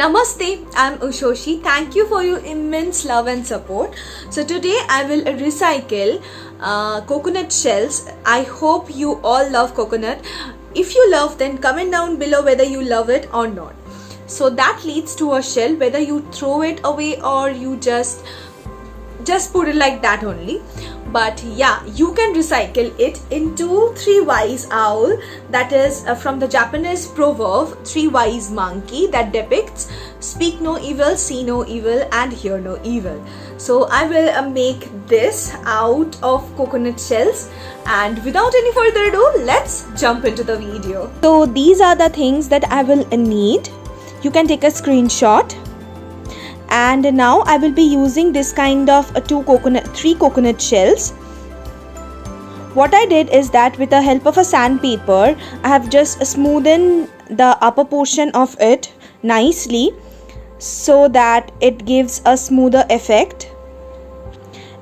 Namaste, I'm Ushoshi. Thank you for your immense love and support. So today I will recycle coconut shells. I hope you all love coconut. If you love, then comment down below whether you love it or not. So that leads to a shell, whether you throw it away or you just put it like that only. But yeah, you can recycle it into three wise owl, that is from the Japanese proverb three wise monkey that depicts speak no evil, see no evil and hear no evil. So I will make this out of coconut shells, and without any further ado, let's jump into the video. So these are the things that I will need. You can take a screenshot. And now I will be using this kind of three coconut shells. What I did is that with the help of a sandpaper, I have just smoothened the upper portion of it nicely so that it gives a smoother effect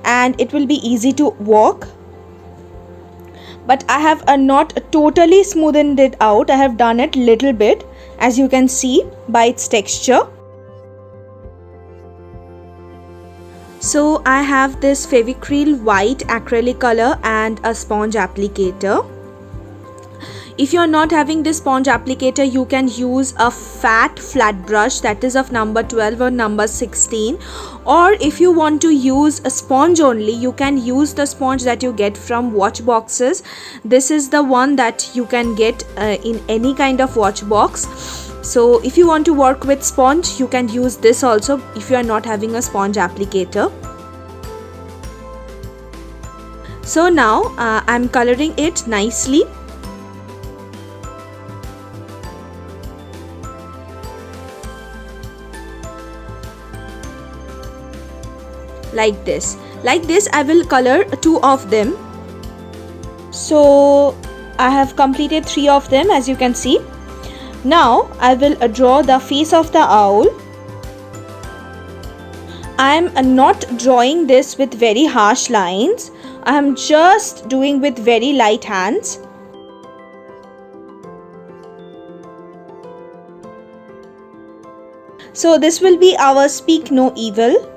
and it will be easy to walk. But I have not totally smoothened it out. I have done it little bit, as you can see by its texture. So I have this Fevicryl white acrylic color and a sponge applicator. If you are not having this sponge applicator, you can use a fat flat brush that is of number 12 or number 16, or if you want to use a sponge only, you can use the sponge that you get from watch boxes. This is the one that you can get in any kind of watch box. So if you want to work with sponge, you can use this also if you are not having a sponge applicator. So now I'm coloring it nicely. Like this I will color two of them. So I have completed three of them, as you can see. Now I will draw the face of the owl. I am not drawing this with very harsh lines. I am just doing with very light hands. So this will be our speak no evil.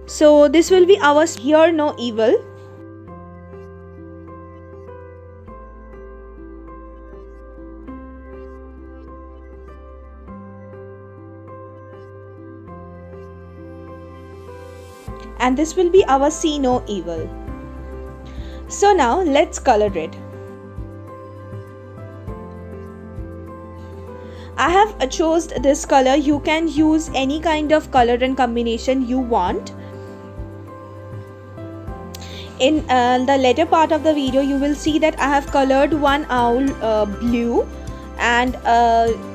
So this will be our hear no evil. And this will be our see no evil. So now let's color it. I have chosen this color. You can use any kind of color and combination you want. In the later part of the video, you will see that I have colored one owl blue and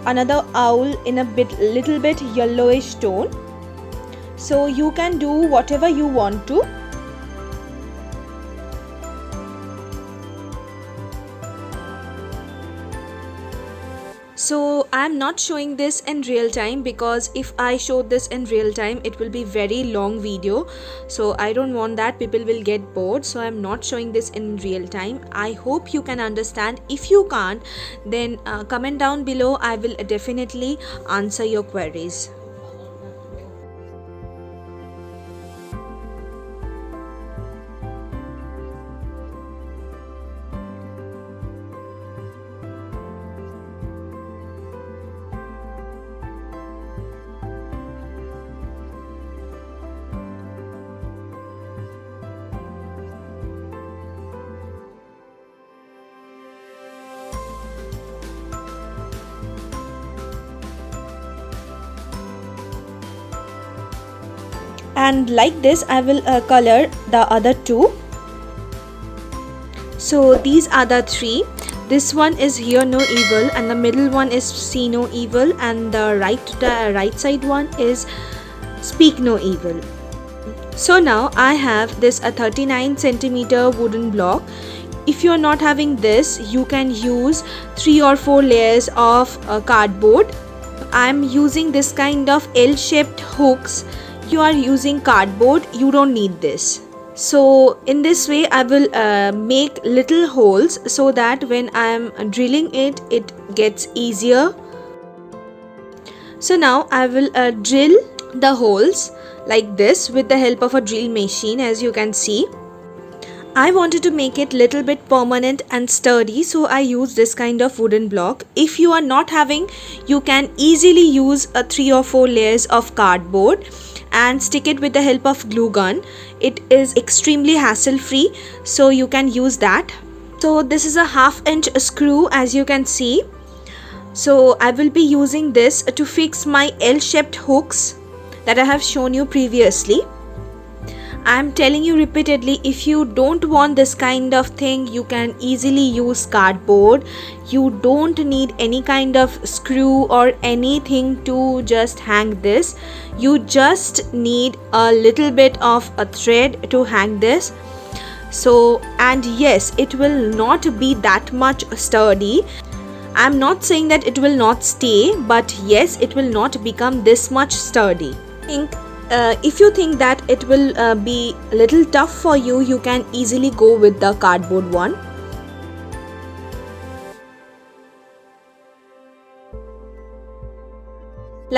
another owl in a little bit yellowish tone. So you can do whatever you want to. So I am not showing this in real time, because if I show this in real time, it will be very long video. So I don't want that, people will get bored. So I am not showing this in real time. I hope you can understand. If you can't, then comment down below. I will definitely answer your queries. And like this I will color the other two. So these are the three. This one is hear no evil, and the middle one is see no evil, and the right side one is speak no evil. So now I have this 39 centimeter wooden block. If you are not having this, you can use 3 or 4 layers of cardboard. I'm using this kind of L-shaped hooks. You are using cardboard, you don't need this. So in this way I will make little holes so that when I am drilling it, it gets easier. So now I will drill the holes like this with the help of a drill machine. As you can see, I wanted to make it little bit permanent and sturdy, so I use this kind of wooden block. If you are not having, you can easily use a 3 or 4 layers of cardboard and stick it with the help of glue gun. It is extremely hassle free, so you can use that. So this is a 1/2 inch screw, as you can see. So I will be using this to fix my L-shaped hooks that I have shown you previously. I am telling you repeatedly, if you don't want this kind of thing, you can easily use cardboard. You don't need any kind of screw or anything to just hang this. You just need a little bit of a thread to hang this. So, and yes, it will not be that much sturdy. I'm not saying that it will not stay, but yes, it will not become this much sturdy. If you think that it will be a little tough for you, you can easily go with the cardboard one.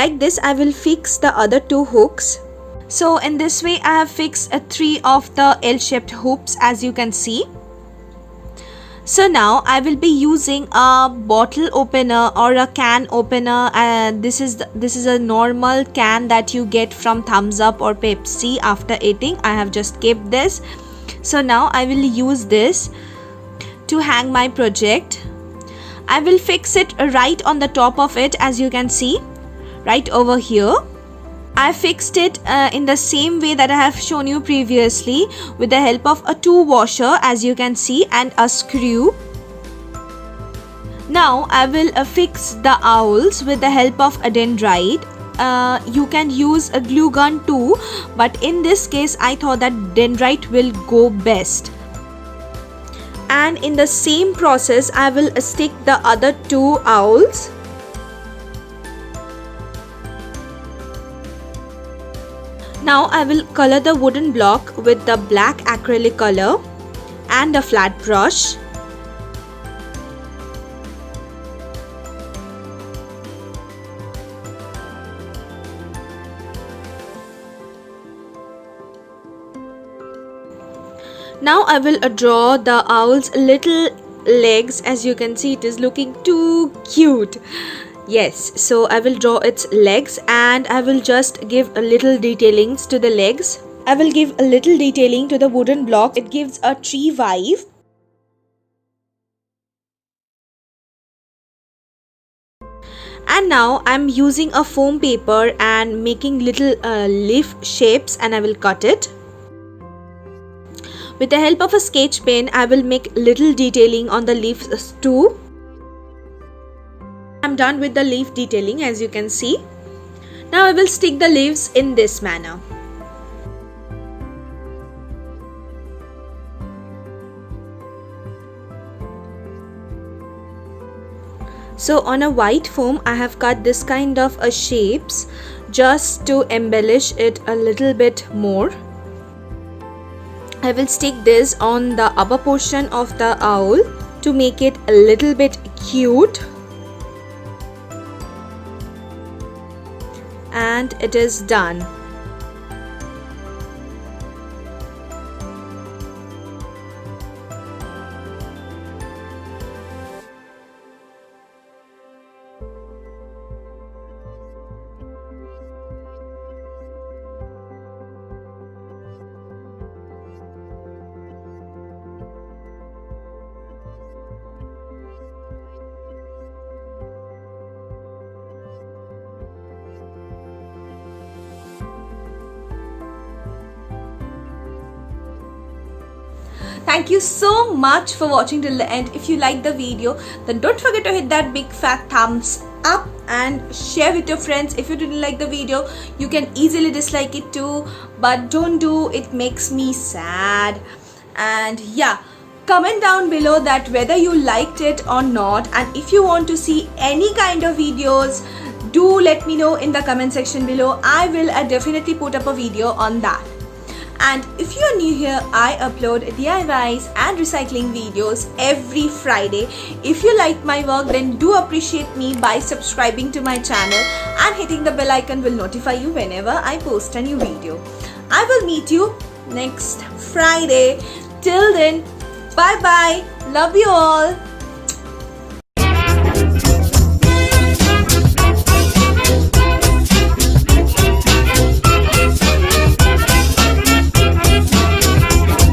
Like this, I will fix the other 2 hooks. So in this way, I have fixed 3 of the L-shaped hooks, as you can see. So now I will be using a bottle opener or a can opener. This is a normal can that you get from Thumbs Up or Pepsi after eating. I have just kept this. So now I will use this to hang my project. I will fix it right on the top of it, as you can see, right over here. I fixed it in the same way that I have shown you previously, with the help of a 2 washer, as you can see, and a screw. Now I will fix the owls with the help of a dendrite. You can use a glue gun too, but in this case I thought that dendrite will go best. And in the same process I will stick the other 2 owls. Now I will color the wooden block with the black acrylic color and a flat brush. Now I will draw the owl's little legs. As you can see, it is looking too cute. Yes, so I will draw its legs and I will just give a little detailings to the legs. I will give a little detailing to the wooden block. It gives a tree vibe. And now I'm using a foam paper and making little leaf shapes, and I will cut it. With the help of a sketch pen, I will make little detailing on the leaves too. I'm done with the leaf detailing, as you can see. Now I will stick the leaves in this manner. So on a white foam, I have cut this kind of shapes just to embellish it a little bit more. I will stick this on the upper portion of the owl to make it a little bit cute. And it is done. Thank you so much for watching till the end. If you like the video, then don't forget to hit that big fat thumbs up and share with your friends. If you didn't like the video, you can easily dislike it too, but don't do it, makes me sad. And yeah, comment down below that whether you liked it or not, and if you want to see any kind of videos do let me know in the comment section below. I will definitely put up a video on that. And if you are new here, I upload DIYs and recycling videos every Friday. If you like my work, then do appreciate me by subscribing to my channel and hitting the bell icon will notify you whenever I post a new video. I will meet you next Friday. Till then, bye bye. Love you all.